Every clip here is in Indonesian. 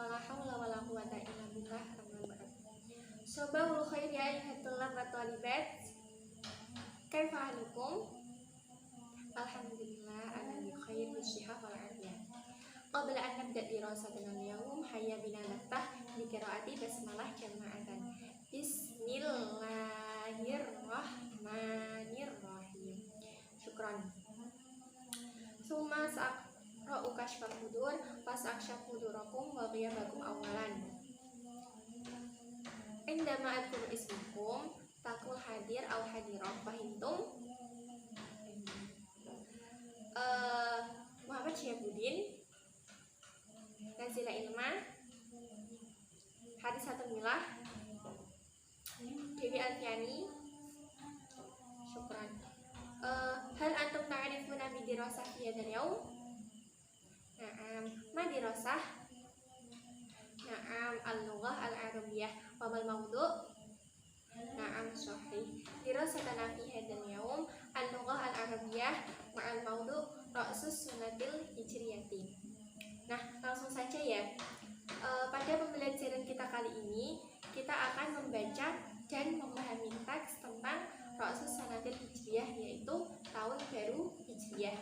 Wala haula wala quwata illa billah. Sabahul khair ya ayyuhatul wa talibat. Kaifa halukum? Alhamdulillah ana bi khair bi shihah wal afiyah. Qabla an nabda dirasatana al-yawm hayya bina naftah bi qiraati basmalah jama'atan. Bismillahirrahmanirrahim. Syukran. Summa sa'ra'u kashfal hudur fas'akshaf hudurakum wa ghiyabakum awalan. Indama adkur ismukum takul hadir au hadirah. Fahimtum? Muhammad Syihabuddin, Nazila Ilma, Hadisatun Milah, Dewi Alfiani. Syukran. Hal antum ta'rifuna bi dirasah fi hadzal yaum? Na'am. Ma dirasah? Na'am, al-lughah al-arabiyyah. Wa mal mawdu'? Na'am, sahih. Dirasatana fi hadzal yaum al-lughah al-arabiyyah wa al-mawdu' ra'sus sunnatil hijriyati. Nah, langsung saja ya. Pada pembelajaran kita kali ini, kita akan membaca dan memahami teks tentang Ra'sus Sanatil Hijriyah, yaitu tahun baru Hijriyah.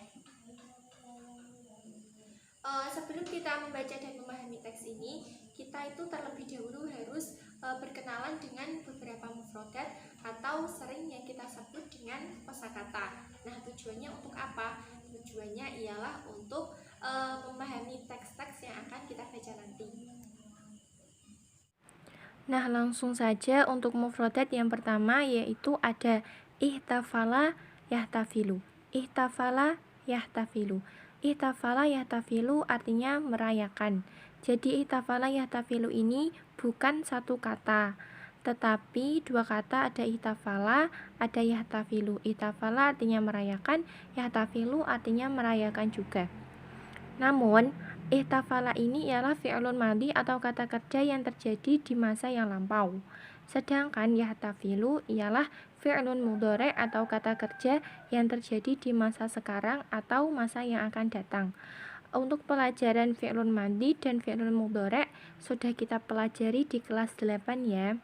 Sebelum kita membaca dan memahami teks ini, kita itu terlebih dahulu harus berkenalan dengan beberapa mufradat atau sering yang kita sebut dengan kosakata. Nah, tujuannya untuk apa? Tujuannya ialah untuk memahami teks-teks yang akan kita baca nanti. Nah, langsung saja untuk mufradat yang pertama yaitu ada ihtafala yahtafilu. Ihtafala yahtafilu. Ihtafala yahtafilu artinya merayakan. Jadi ihtafala yahtafilu ini bukan satu kata, tetapi dua kata, ada ihtafala, ada yahtafilu. Ihtafala artinya merayakan, yahtafilu artinya merayakan juga. Namun, ihtafala ini ialah fi'lun madhi atau kata kerja yang terjadi di masa yang lampau. Sedangkan yahtafilu ialah fi'lun mudhari' atau kata kerja yang terjadi di masa sekarang atau masa yang akan datang. Untuk pelajaran fi'lun madhi dan fi'lun mudhari' sudah kita pelajari di kelas 8 ya.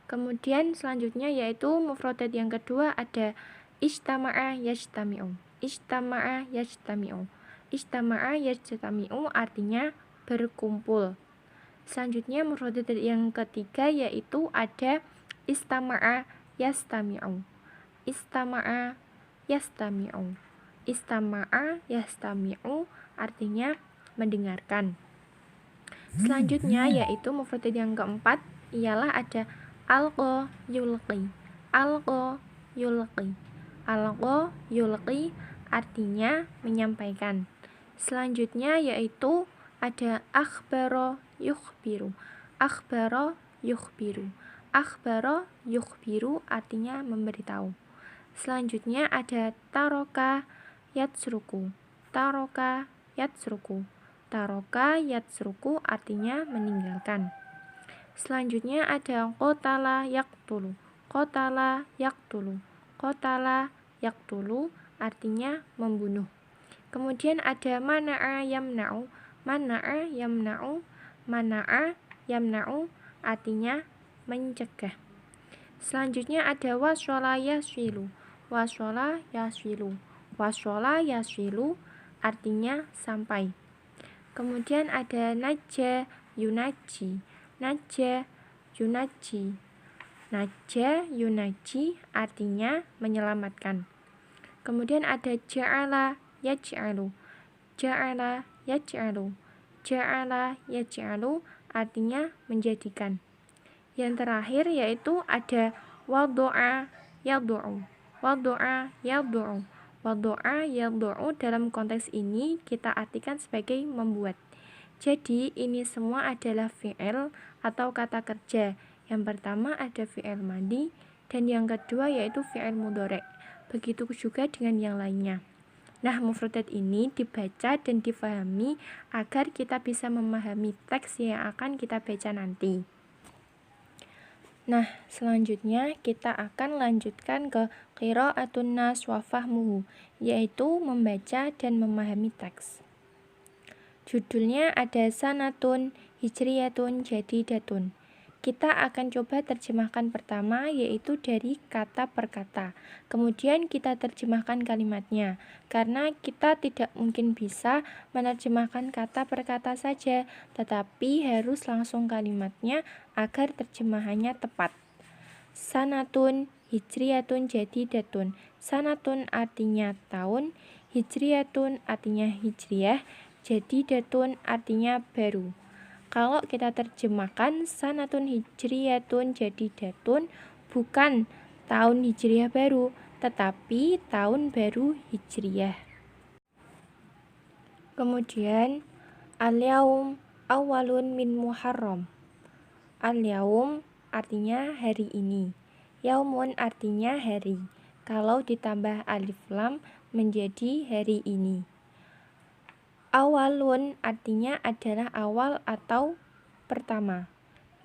Kemudian selanjutnya yaitu mufradat yang kedua ada ijtama'a yajtami'u. Ijtama'a yajtami'u. Ijtama'a yajtami'u artinya berkumpul. Selanjutnya mufradat yang ketiga yaitu ada istama'a yastami'u. Istama'a yastami'u. Istama'a yastami'u artinya mendengarkan. Selanjutnya yaitu mufradat yang keempat ialah ada alqa yulqi. Alqa yulqi. Alqa yulqi artinya menyampaikan. Selanjutnya yaitu ada akhbaro yukhbiru. Akhbaro yukhbiru. Akhbaro yukhbiru artinya memberitahu. Selanjutnya ada taroka yatsruku. Taroka yatsruku. Taroka yatsruku artinya meninggalkan. Selanjutnya ada qotala yaqtulu. Qotala yaqtulu. Qotala yaqtulu artinya membunuh. Kemudian ada mana'a yamna'u. Mana'a yamna'u. Mana'a yamna'u artinya mencegah. Selanjutnya ada waswala yaswilu. Waswala yaswilu. Waswala yaswilu artinya sampai. Kemudian ada najja yunaji. Najja yunaji. Najja yunaji artinya menyelamatkan. Kemudian ada ja'ala yaj'alu. Ja'ala yaj'alu. Ja'ala yaj'alu artinya menjadikan. Yang terakhir yaitu ada wadu'a yadu'u. Wadu'a yadu'u. Wadu'a yadu'u dalam konteks ini kita artikan sebagai membuat. Jadi ini semua adalah fi'il atau kata kerja. Yang pertama ada fi'il madhi dan yang kedua yaitu fi'il mudhari'. Begitu juga dengan yang lainnya. Nah, mufradat ini dibaca dan difahami agar kita bisa memahami teks yang akan kita baca nanti. Nah, selanjutnya kita akan lanjutkan ke qira'atun nas wa fahmuhu, yaitu membaca dan memahami teks. Judulnya ada sanatun hijriyatun jadidatun. Kita akan coba terjemahkan pertama, yaitu dari kata per kata. Kemudian kita terjemahkan kalimatnya, karena kita tidak mungkin bisa menerjemahkan kata per kata saja, tetapi harus langsung kalimatnya agar terjemahannya tepat. Sanatun hijriyatun jadidatun. Sanatun artinya tahun, hijriyatun artinya hijriyah, jadidatun artinya baru. Kalau kita terjemahkan sanatun hijriyatun jadidatun, bukan tahun hijriyah baru, tetapi tahun baru hijriyah. Kemudian al-yaum awalun min Muharram. Al-yaum artinya hari ini, yaumun artinya hari. Kalau ditambah alif lam menjadi hari ini. Awalun artinya adalah awal atau pertama.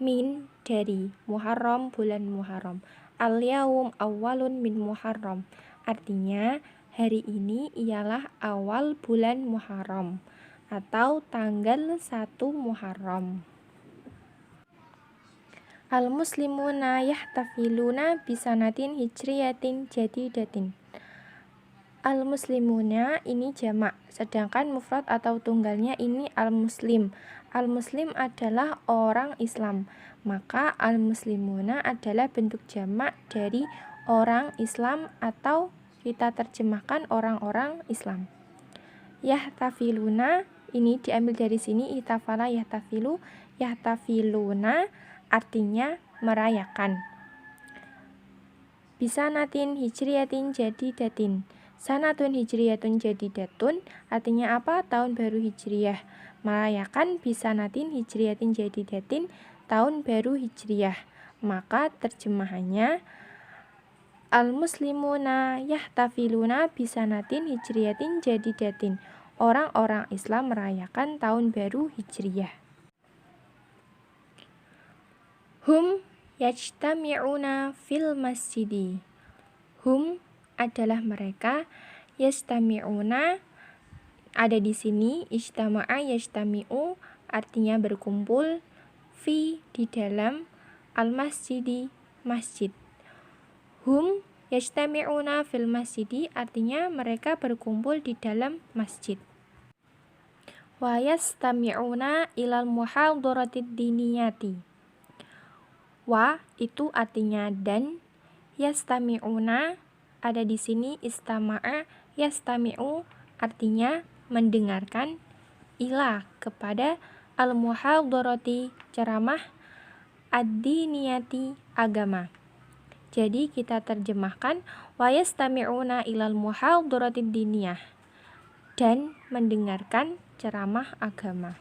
Min dari, Muharram bulan Muharram. Al-yaum awalun min Muharram artinya hari ini ialah awal bulan Muharram atau tanggal 1 Muharram. Al-muslimuna yahtafiluna bisanatin hijriyatin jadidatin. Al-muslimuna ini jamak, sedangkan mufrad atau tunggalnya ini al-muslim. Al-muslim adalah orang Islam, maka al-muslimuna adalah bentuk jamak dari orang Islam atau kita terjemahkan orang-orang Islam. Yahtafiluna ini diambil dari sini, itafala yahtafilu, yahtafiluna artinya merayakan. Bisanatin hijriyatin jadidatin. Sanatun hijriyatun jadidatun artinya apa? Tahun baru hijriyah. Merayakan bisanatin hijriyatin jadidatin, tahun baru hijriyah. Maka terjemahannya al-muslimuna yahtafiluna bisanatin hijriyatin jadidatin. Orang-orang Islam merayakan tahun baru hijriyah. Hum yajtami'una fil masjidi. Hum adalah mereka, yastami'una ada di sini, ijtama'a yajtami'u artinya berkumpul, fi di dalam, al-masjidi masjid. Hum yajtami'una fil masjidi artinya mereka berkumpul di dalam masjid. Wa yastami'una ilal muhadharatid diniyati. Wa itu artinya dan, yastami'una ada di sini, istama'a yastami'u artinya mendengarkan, ila kepada, al-muhadharati ceramah, ad-diniyati agama. Jadi kita terjemahkan wa yastami'una ilal muhadharatid diniyah, dan mendengarkan ceramah agama.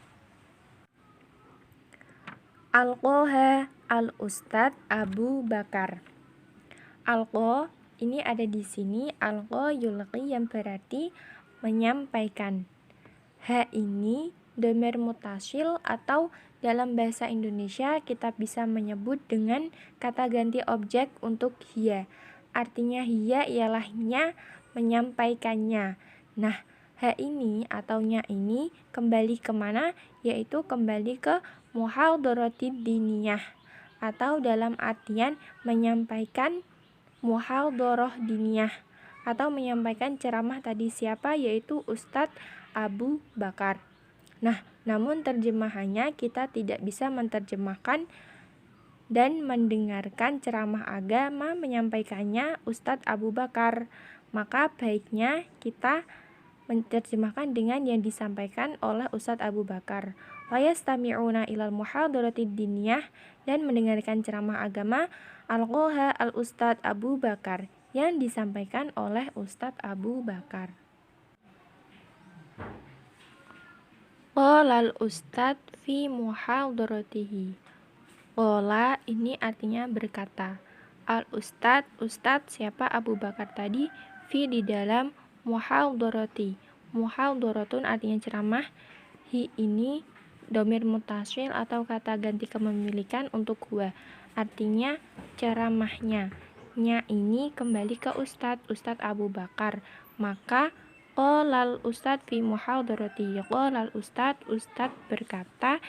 Alqoha al-Ustadz Abu Bakar. Alqo ini ada di sini, alqo yulqi yang berarti menyampaikan. Ha ini dhamir mutasil atau dalam bahasa Indonesia kita bisa menyebut dengan kata ganti objek untuk hiya. Artinya hiya ialah nya, menyampaikannya. Nah, ha ini atau nya ini kembali kemana? Yaitu kembali ke muhadharatid diniyah atau dalam artian menyampaikan muhadharah diniyah atau menyampaikan ceramah tadi siapa, yaitu Ustadz Abu Bakar. Nah, namun terjemahannya kita tidak bisa menerjemahkan dan mendengarkan ceramah agama menyampaikannya Ustadz Abu Bakar. Maka baiknya kita menerjemahkan dengan yang disampaikan oleh Ustadz Abu Bakar. Wa yastami'una ilal muhadharatid diniyah, dan mendengarkan ceramah agama alqoha al-Ustadz Abu Bakar, yang disampaikan oleh Ustadz Abu Bakar. Qala al-Ustadz fi muhadharatihi. Qala ini artinya berkata. Al-Ustadz, Ustadz siapa? Abu Bakar tadi. Fi di dalam, muhadharati. Muhadharatun artinya ceramah. Hi ini dhamir mutasil atau kata ganti kepemilikan untuk huwa. Artinya ceramahnya. Nya ini kembali ke Ustadz Abu Bakar. Maka qalal Ustadz fi muhadharati. Qalal Ustadz berkata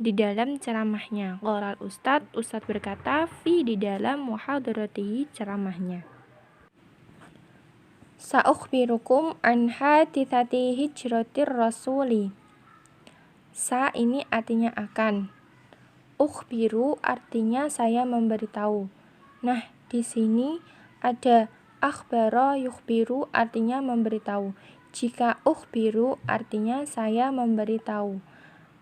di dalam ceramahnya. Qala Ustadz berkata fi di dalam muhadaratihi ceramahnya. Sa'ukhbirukum an haditsati hijratir rasuli. Sa ini artinya akan. Ukhbiru artinya saya memberitahu. Nah, di sini ada akhbara yukhbiru artinya memberitahu. Jika ukhbiru artinya saya memberitahu.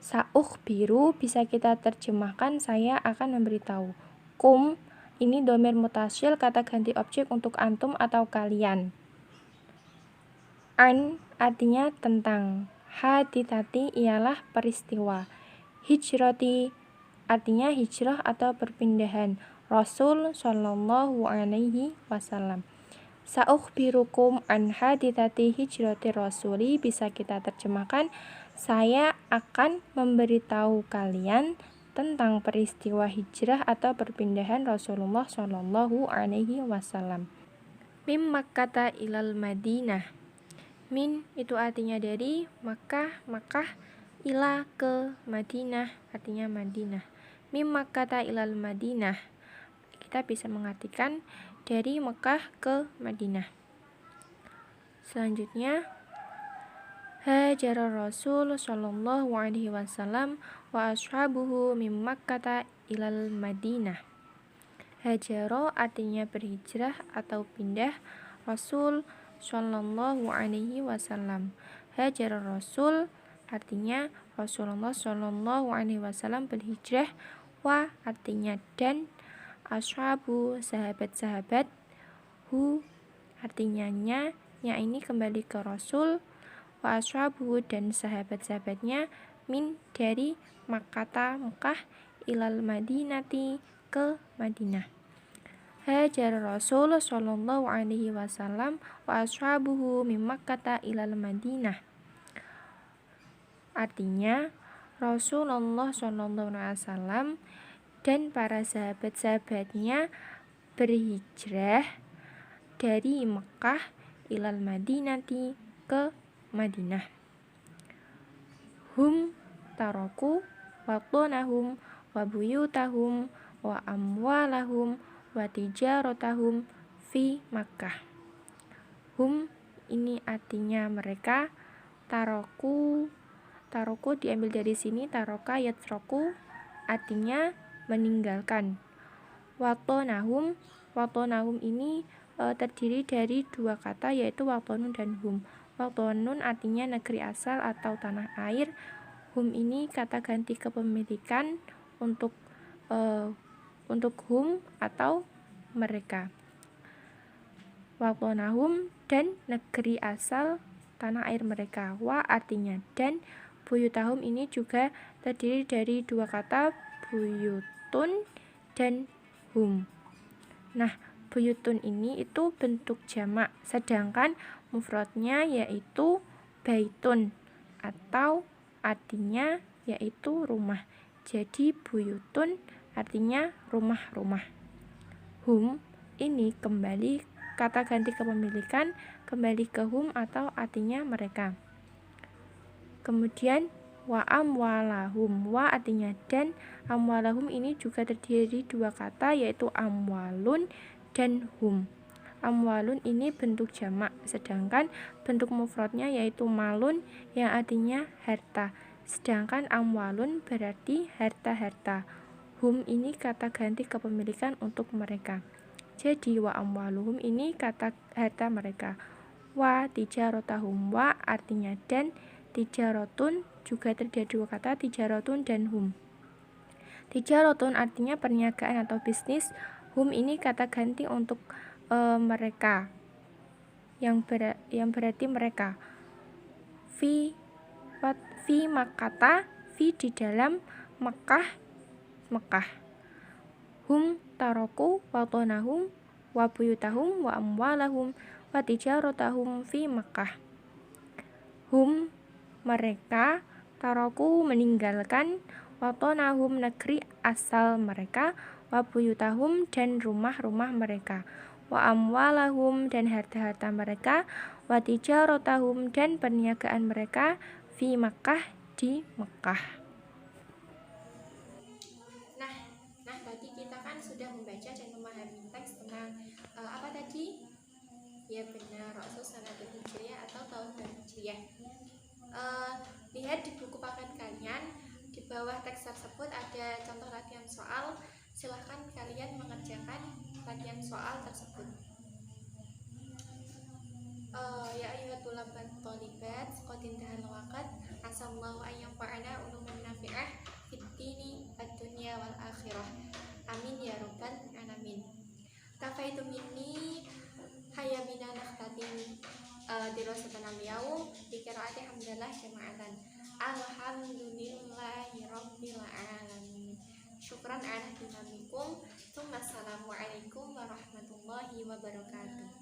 Sa'ukhbiru bisa kita terjemahkan saya akan memberitahu. Kum ini dhamir mutasil, kata ganti objek untuk antum atau kalian. An artinya tentang. Haditsati ialah peristiwa. Hijrati artinya hijrah atau perpindahan. Rasul Shallallahu Alaihi Wasallam. Sa'ukhbirukum an haditsati hijrati rasuli bisa kita terjemahkan saya akan memberitahu kalian tentang peristiwa hijrah atau perpindahan Rasulullah Shallallahu Alaihi Wasallam. Mim Makkah ilal Madinah. Min itu artinya dari Makkah, ila ke Madinah artinya Madinah. Mim Makkah ilal Madinah kita bisa mengartikan dari Mekah ke Madinah. Selanjutnya hajara Rasul sallallahu alaihi wasallam wa ashabuhu mim Makkah ilal Madinah. Hajara artinya berhijrah atau pindah. Rasul sallallahu alaihi wasallam. Hajara Rasul artinya Rasulullah sallallahu alaihi wasallam berhijrah. Wa artinya dan. Ashabu sahabat-sahabat. Hu artinya nya ini kembali ke Rasul. Wa ashabu dan sahabat-sahabatnya min dari Makkah ilal Madinati ke Madinah. Hajar Rasul sallallahu alaihi wasallam wa ashabuhu min Makkah ilal Madinah. Artinya Rasulullah sallallahu alaihi wasallam dan para sahabat-sahabatnya berhijrah dari Mekah ilal Madinati ke Madinah. Hum taraku wa qanahum wa buyutahum wa amwalahum wa tijaratahum fi Makkah. Hum ini artinya mereka. Taroku diambil dari sini, taroka yatroku artinya meninggalkan. Watonahum ini terdiri dari dua kata yaitu watonun dan hum. Watonun artinya negeri asal atau tanah air. Hum ini kata ganti kepemilikan untuk hum atau mereka. Watonahum dan negeri asal tanah air mereka. Wa artinya dan. Buyutahum ini juga terdiri dari dua kata buyutun dan hum. Nah, buyutun ini itu bentuk jamak, sedangkan mufradnya yaitu baitun atau artinya yaitu rumah. Jadi buyutun artinya rumah-rumah. Hum ini kembali kata ganti kepemilikan kembali ke hum atau artinya mereka. Kemudian wa amwalahum, wa artinya dan. Amwalahum ini juga terdiri dua kata yaitu amwalun dan hum. Amwalun ini bentuk jamak, sedangkan bentuk mufradnya yaitu malun yang artinya harta. Sedangkan amwalun berarti harta-harta. Hum ini kata ganti kepemilikan untuk mereka. Jadi wa amwaluhum ini kata harta mereka. Wa tijarotahum, wa artinya dan. Tijarotun juga terdiri dua kata tijarotun dan hum. Tijarotun artinya perniagaan atau bisnis. Hum ini kata ganti untuk mereka yang berarti mereka. Fi Makkah, fi di dalam Mekah. Hum taroku wa tonahum wa buyutahum wa amwalahum wa tijarotahum fi Makkah. Hum mereka, taroku meninggalkan, watonahum negeri asal mereka, wa buyutahum dan rumah-rumah mereka, wa amwalahum dan harta-harta mereka, wa tijarotahum dan perniagaan mereka, fi Makkah di Mekah. Iya benar, Rasul Sanatul Hijriyah atau tahun baru Hijriyah. Lihat di buku paket kalian, di bawah teks tersebut ada contoh latihan soal. Silahkan kalian mengerjakan latihan soal tersebut. Ya ayuhat tulabat tholibat qad intahal waqt asallahu an yanfa'ana uluman nafi'ah fid dini wad dunya wal akhirah. Amin ya rabbal alamin. Kafaitu minni hayya bina nakhtatim dirasatan al-yaum bi qiraati hamdalah jama'atan. Alhamdulillahi rabbil alamin. Syukran ala dinamikum. Assalamualaikum warahmatullahi wabarakatuh.